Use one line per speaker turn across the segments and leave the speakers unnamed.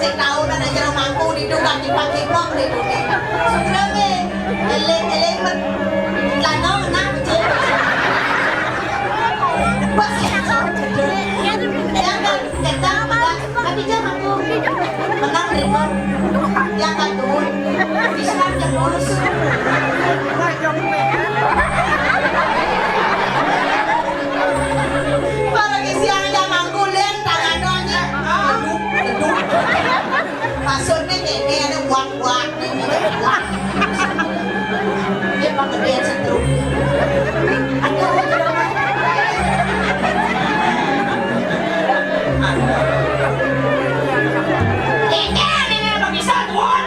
cek tahu na jero mangku diduga dipakipok di dunia. Sudah ge, eleng men lanau na cek. Pas ya kan kita tapi jangan mangku. Menang rimon. Yang kadun bisa yang lulus. Maksudnya ini ada buat-buat ini dia pakai dia setrum ini apa bisa tuan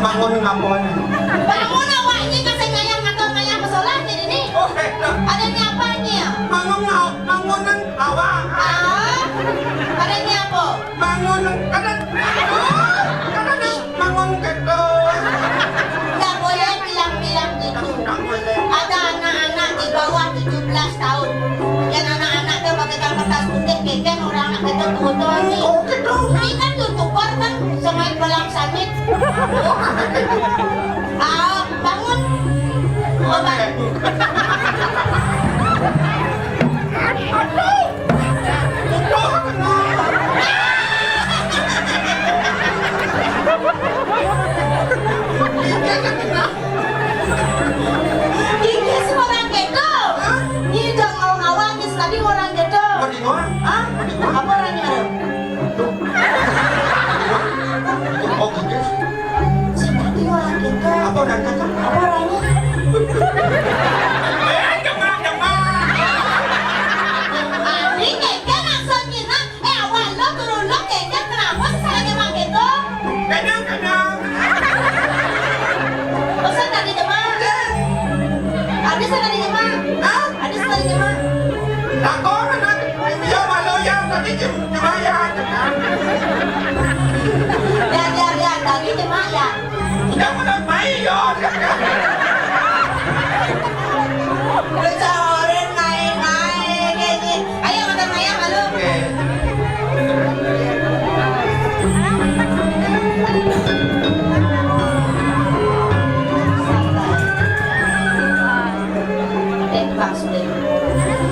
bangun ngapon.
Bangun awaknya kasi ngayang atau ngayang pesolan jadi nih. Adanya apanya?
Bangunan awak.
Adanya apa?
Bangun ada bangun gitu.
Nggak boleh bilang-bilang gitu. Ada anak-anak di bawah 17 tahun. Yang anak-anak tuh pakai kertas putih keken orang anak itu tuh nih.
Oh gitu.
Ini kan youtuber kan semai belang sawit. Bangun. Bangun. Ini semua orang gitu. Ini dong awang-awang tadi orang gitu. Hah? Apa orangnya?
Oh gitu.
Seperti orang gitu.
Apa orang kata?
Apa orangnya? Ini kayaknya maksudnya awal lo turun lo kayaknya kenapa sih saya emang gitu?
Kenyang.
Pesan tadi jemaah. Adis tadi jemaah. Adis tadi jemaah.
Tako na. Ya malo yang tadi cuma ya.
Ya tadi jemaah ya.
Yang mana mai yo.
Becorin naik kayaknya. Ayo makan ayam halo. Bang sudah.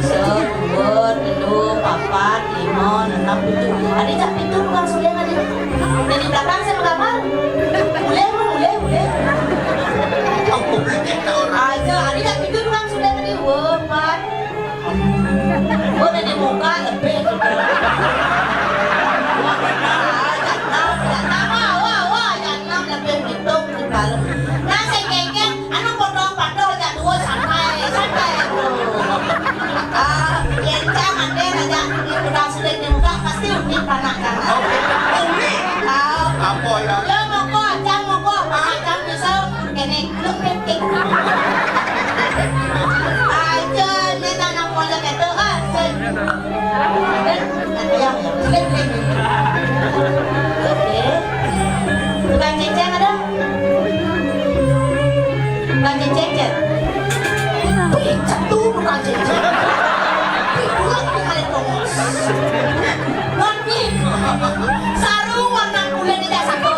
Sebut dulu papat 5 6 7. Ada cap pintu Bang sudah ada. Dan di belakang saya menggambar. Boleh.
Aku boleh kita orang.
Aja, ada cap pintu Bang sudah tadi. Wah, Pak. Oh, dari muka lebih. Jangan lebih hitung di dalam. Nah, saya kengken, anu potong-potong aja dua santai bro. Kencang ande aja, ini udah sudah di muka pasti unik anak kan.
Unik. Apa ya?
Lo moko, macam bisa kene lu penting. Aja nih tanam mulai gitu Oke. Tukang ceceng ada? Tukang ceceng kan? Satu tukang ceceng. Pulang ke kali tongos. Nanti Sarung warna kulit di jasa ko.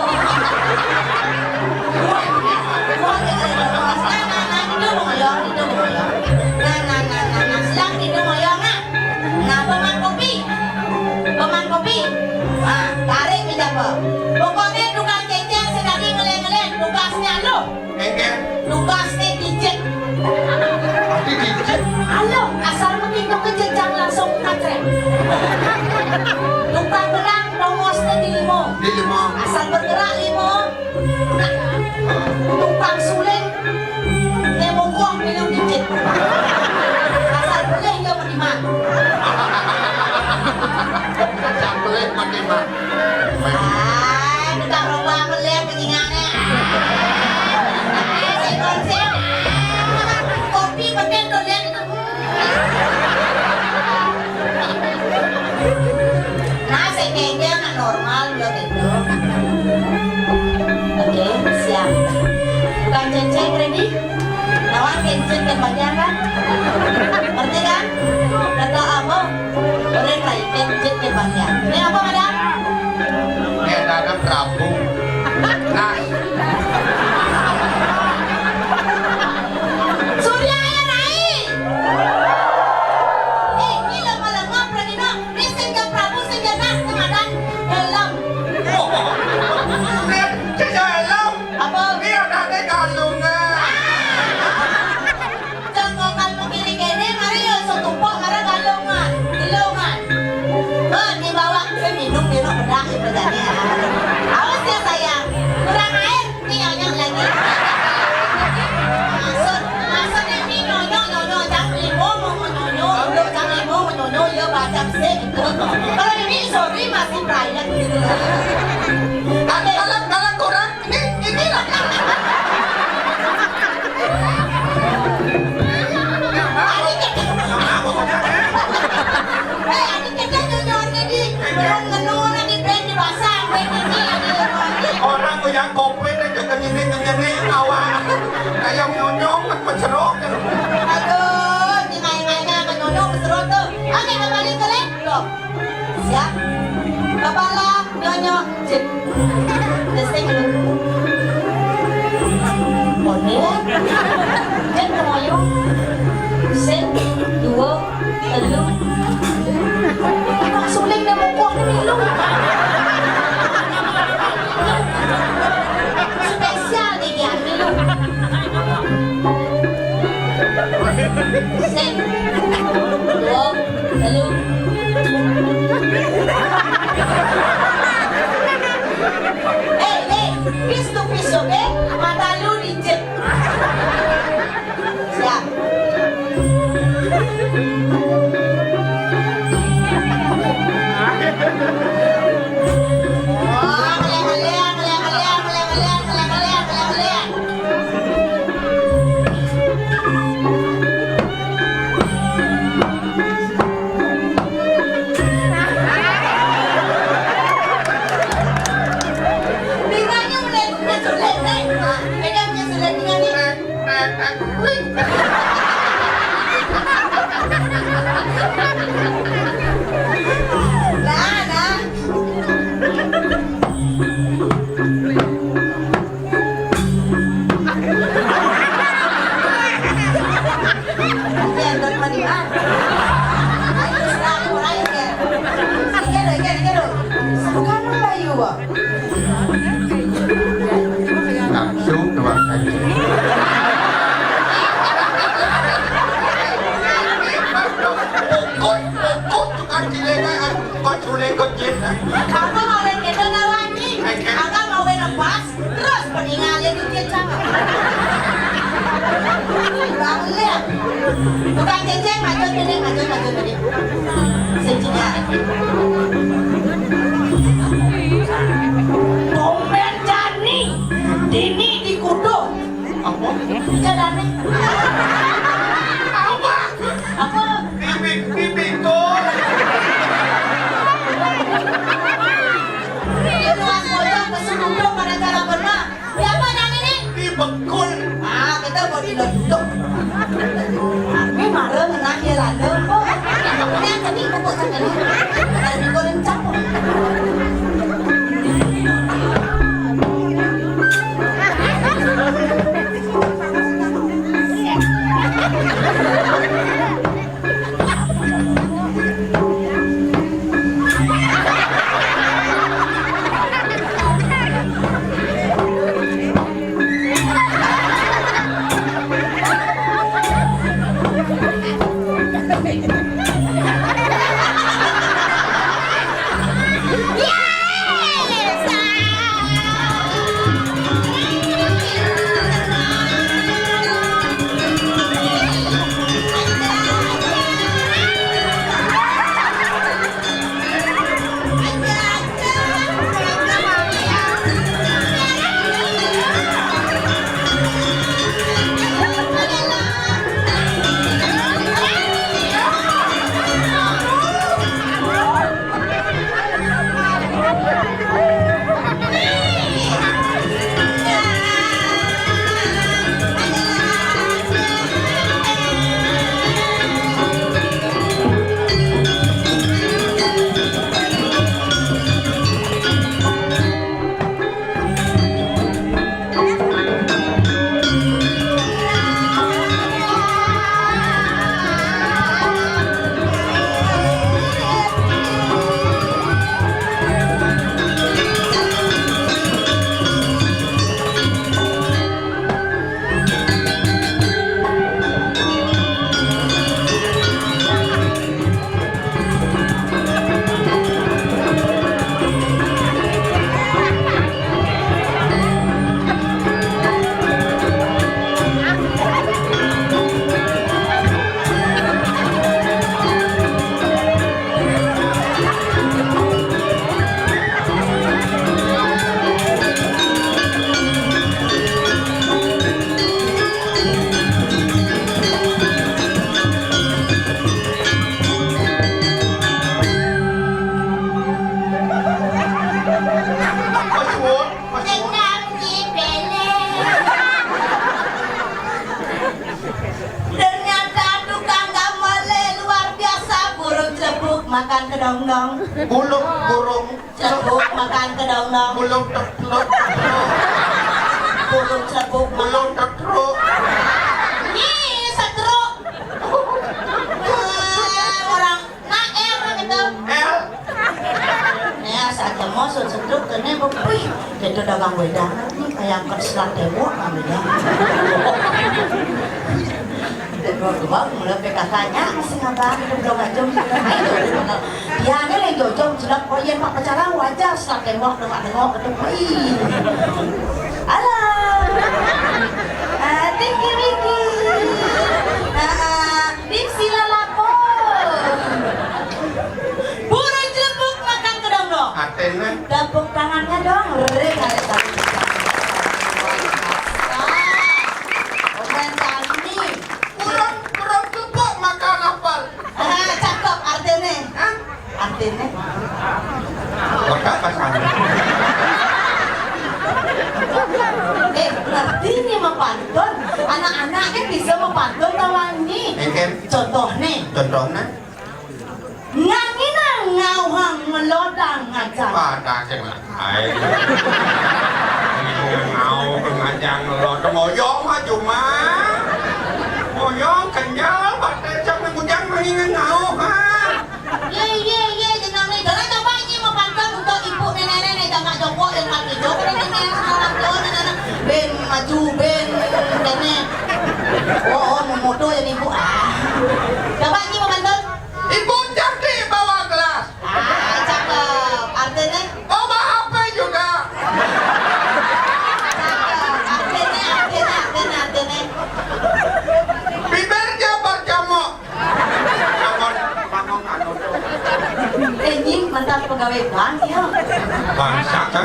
Pokoknya tukang ceceng sedang ngeleng-ngeleng tugasnya lo. Tugasnya dicek. Halo, asal begitu kejejang langsung katrem. Tukang berang nomosnya di limo. Asal bergerak limo. Tukang suling nemongkong minum dicek. Asal boleh dia menerima.
Asal boleh menerima.
Tukang robah melihat kenyingannya. Konsep. Kopi penting tuh lihat itu. Nah, kayaknya nggak normal loh gitu. Oke, siap. Bukan ceng-ceng ready? Nawar ceng-ceng ke bagian kan? Ngerti kan? Kata apa? Boleh try ceng-ceng ke bagian. Ini apa madam?
Ini ada Prabu. Nah,
Surya ya naik. Ini lama-lama Pradino. Ini senja Prabu senja Nas kemadan helm.
saya helm.
Apa?
Ini ada kalungan.
Jangan kalau kiri kene mari yo sotupok marah galongan, galongan. Dibawa ke minum bedah pertanian. Awas ya sayang, kurang air nih nyonyok lagi. Masuk ini nyonyok jangan limo mau nyonyok, lo jangan limo mau nyonyok yo baca sih. Kalau ini sorry masih private gitu.
Kalau kurang ini lah. Orang yang kopi dan juga nyini awak kayak nyonyong mencerok.
Aduh, ini main-mainnya menyonyong berserut tuh. Oke, kembali ke laptop. Siap? Kepala, nyonyong, cek. Testing dulu. Boleh? Cek kemoyong. Set, dua, telu. Suling na mukha ni Milo. Spesial ni dia Milo. Set, dua, telu. Piece to piece, okay? Mata lu dicek. Siap.
Nafsu dua kali. Ukut tukang cilengan, kau suling kau cina.
Kakak mau main kita nawani, kakak mau main lepas, terus peninggalin dia cakap. Bang lihat, tukang ceceng maju tadi. Sejinya. Komen Jani, Dini di Kudo.
Apa?
Jalannya. Apa?
Bibi kau.
Ini luas pojok keseluruhan pada cara benar. Siapa yang ini?
Dibekul.
Kita mau diduduk. Ini marah menang dia lalu. Ini yang tadi pokok kan ini. makan kedong-dong.
Buluk burung.
Celebuk makan kedong-dong.
Buluk tepluk.
Burung celebuk
Buluk tepluk.
Nih, setruk. Orang naer gitu. Nih, saja mau setruk kene wih, itu dagang wedangan nih kayak keselat tembok namanya. Dua mulai PKK-nya sih ngabang udah ngajum ya ini lagi jojong jelek koyen pak pacaran wajar selat tembok nengok ketemu halo tinggi Riki sila lapor burung jelebuk makan kedong dong
Atene.
tepuk tangannya dong
Burung tepuk makan apel.
cakep artinya artinya
Kota pasangan.
ngerti nih mempantun anak-anaknya bisa mempantun tawangi
Eken.
contohnya ngangina ngauhang ngelodang ngajak
Pada kenakai. Ngau ngajang lo temoyong mah cuma. Moyong kenyal pada jangan ngujang mengingat ngau ha.
ye jenang nih jangan coba ini mempantun untuk ibu nenek-nenek jangan jongkok yang kaki jongkok nenek sekarang tuh nenek ben maju ben nenek oh memoto yang ibu coba ini mempantun
Ibu jadi bawa gelas.
cakep artinya
Bawa HP juga.
artinya
Bibirnya berjamuk. Bangun anu tuh.
ini mantan pegawai bank ya
Bangsa kan.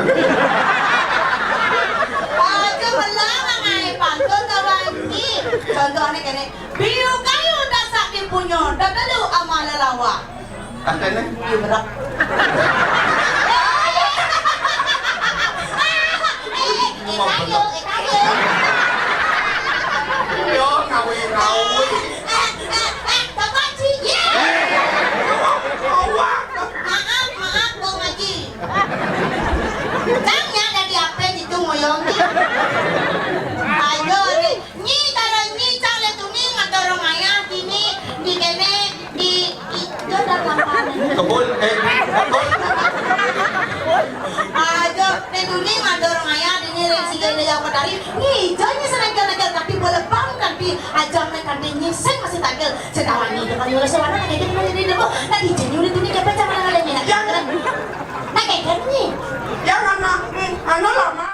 aja melarang ay pantun kawangi contohnya kene biu kayu dasak dipunyo dadalu amal lawa
Atene.
biu berak kayu
Yo ngawi.
Kawaci, ye!
Awak.
Maaf, Bang Haji. Tangnya dari apa itu moyong ni? Ayo ni, ni cara tu ni ngadorong ayah ini di kene di itu dah lapangan.
Kebun kebun.
Ayo, tu ni ngadorong ayah ini resi gaya yang petari. Ni jangan senang-senang tapi boleh bang tapi ajam nak kantin nyiseng masih tagel. Setawan ni depan yulah sewana nak kayak gini demo. Nak ijen yulah tu ni kayak macam mana lagi nak? Nak kayak ni.
Jangan anu lama